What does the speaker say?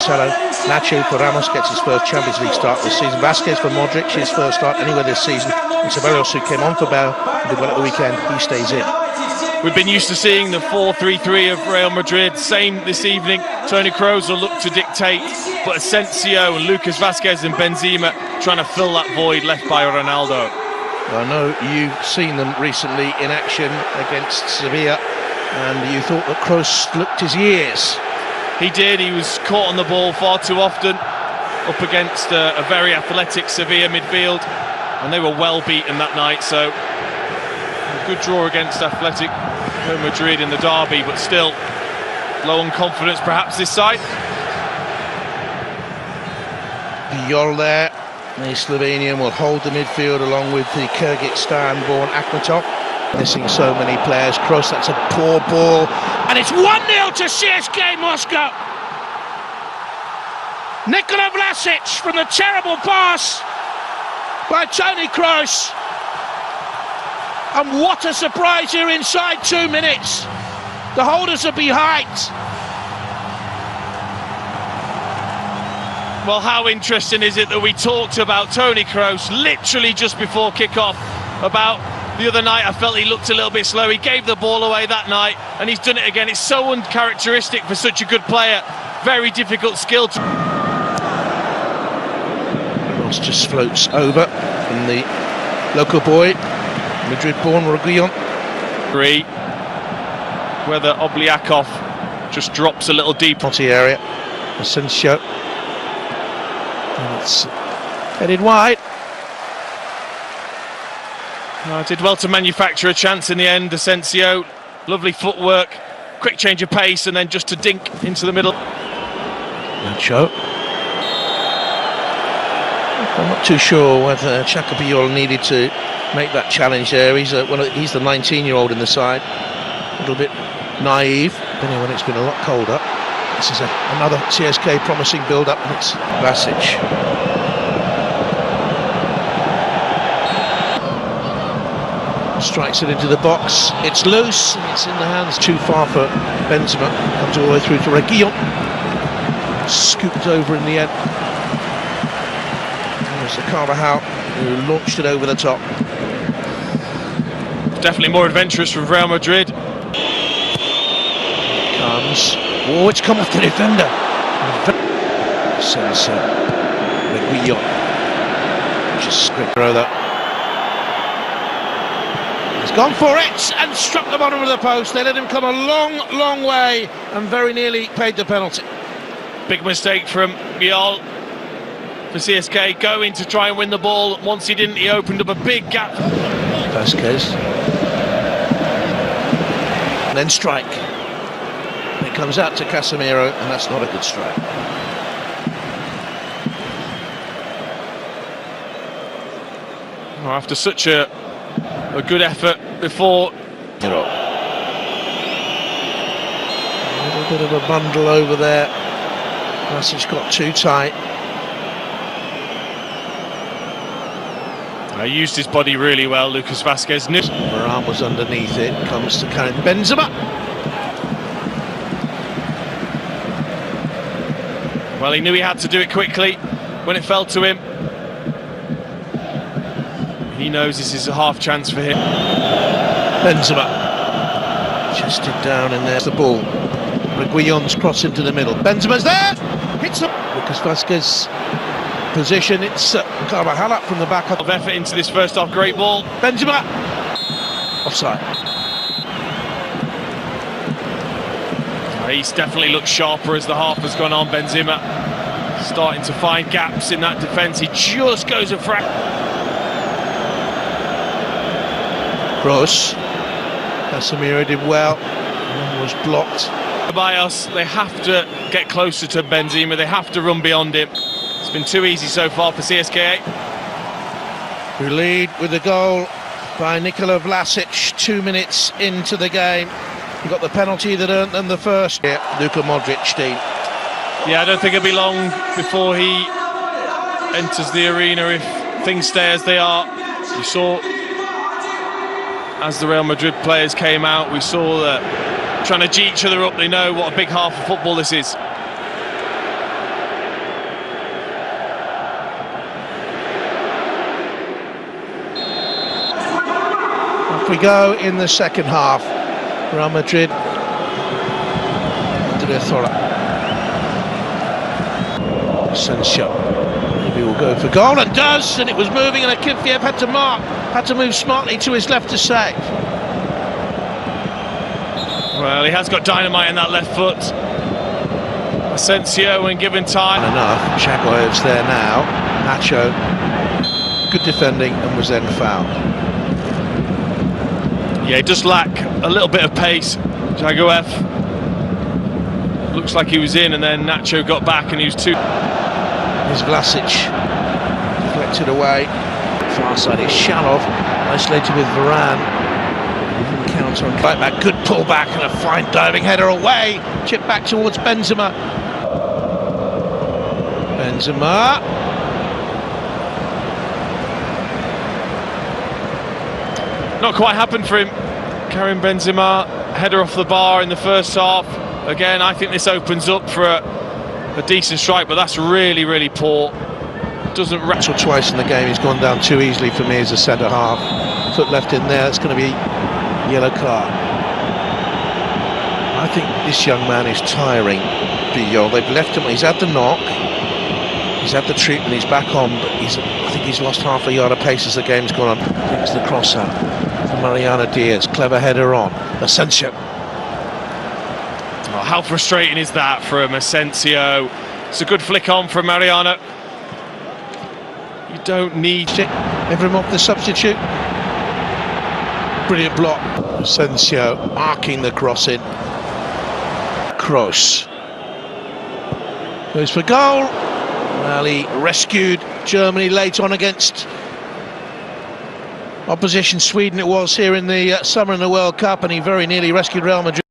Nacho for Ramos gets his first Champions League start this season. Vasquez for Modric, his first start anywhere this season. And Ceballos, who came on for Bale and did well at the weekend, he stays in. We've been used to seeing the 4-3-3 of Real Madrid. Same this evening. Toni Kroos will look to dictate, but Asensio and Lucas Vasquez and Benzema trying to fill that void left by Ronaldo. I know you've seen them recently in action against Sevilla, and you thought that Kroos looked his years. He did. He was caught on the ball far too often up against a very athletic Sevilla midfield, and they were well beaten that night. So a good draw against athletic Real Madrid in the derby, but still low on confidence perhaps this side. Puyol there. The Slovenian will hold the midfield along with the Kyrgyzstan-born Akhmetov. Missing so many players. Kroos, that's a poor ball. And it's 1-0 to CSKA Moscow. Nikola Vlasic from the terrible pass by Toni Kroos. And what a surprise here inside 2 minutes. The holders are behind. Well, how interesting is it that we talked about Toni Kroos literally just before kick-off about the other night. I felt he looked a little bit slow. He gave the ball away that night, and he's done it again. It's so uncharacteristic for such a good player. Very difficult skill to... Ross just floats over from the local boy, Madrid-born Reguilon. Whether Obliakov just drops a little deep. Penalty area. Asensio. And it's headed wide. Did well to manufacture a chance in the end. Asensio, lovely footwork, quick change of pace, and then just to dink into the middle. Nacho. I'm not too sure whether Puyol needed to make that challenge there. He's the 19-year-old in the side. A little bit naive, depending when it's been a lot colder. This is another CSK promising build-up, and it's Vlasic. Strikes it into the box. It's loose, and it's in the hands. Too far for Benzema. Comes all the way through to Reguilon. Scooped over in the end. There's the Carvajal who launched it over the top. Definitely more adventurous from Real Madrid. Comes. Oh, it's come off the defender. Sensor. Reguilon. Just script throw that. He's gone for it and struck the bottom of the post. They let him come a long, long way and very nearly paid the penalty. Big mistake from Real for CSK, going to try and win the ball. Once he didn't, he opened up a big gap. Vasquez. And then strike. And it comes out to Casemiro, and that's not a good strike. Well, after such a good effort before. A little bit of a bundle over there. Vlasic got too tight. Used his body really well, Lucas Vasquez. Moran was underneath it. Comes to Karim Benzema. Well, he knew he had to do it quickly when it fell to him. He knows this is a half chance for him. Benzema chested down in there's the ball. Reguilon's cross into the middle. Benzema's there. Hits him. Lucas Vasquez position. It's Carvajal up from the back of effort into this first half. Great ball. Benzema offside. He's definitely looked sharper as the half has gone on. Benzema starting to find gaps in that defence. He just goes a frac. Kroos. Casemiro did well. Was blocked by us. They have to get closer to Benzema. They have to run beyond him. It's been too easy so far for CSKA. Who lead with the goal by Nikola Vlasic 2 minutes into the game. He got the penalty that earned them the first. Luka Modric, Dean. Yeah, I don't think it'll be long before he enters the arena if things stay as they are. You saw as the Real Madrid players came out, we saw that trying to G each other up. They know what a big half of football this is. Off we go in the second half. Real Madrid under their thorough. Asensio maybe will go for goal and does, and it was moving, and Akifiev had to move smartly to his left to save. Well, he has got dynamite in that left foot. Asensio, when given time. Enough. Chagoev's there now. Nacho, good defending, and was then fouled. Yeah, he does lack a little bit of pace. Chagoev looks like he was in, and then Nacho got back, and he was too. Here's Vlasic, deflected away. Far side is Shalov, isolated with Varane. Counter on right back, good pull back and a fine diving header away. Chip back towards Benzema. Not quite happened for him. Karim Benzema, header off the bar in the first half. Again, I think this opens up for a decent strike, but that's really, really poor. Doesn't rattle twice in the game. He's gone down too easily for me as a centre half. Foot left in there. That's going to be yellow card. I think this young man is tiring. They've left him. He's had the knock. He's had the treatment. He's back on, but I think he's lost half a yard of pace as the game's gone on. Takes the cross out for Mariano Diaz. Clever header on. Asensio. Oh, how frustrating is that from Asensio? It's a good flick on from Mariano. You don't need it. Evrimov, the substitute. Brilliant block. Asensio marking the cross in. Kroos goes for goal. Well, he rescued Germany late on against opposition Sweden it was here in the summer in the World Cup, and he very nearly rescued Real Madrid.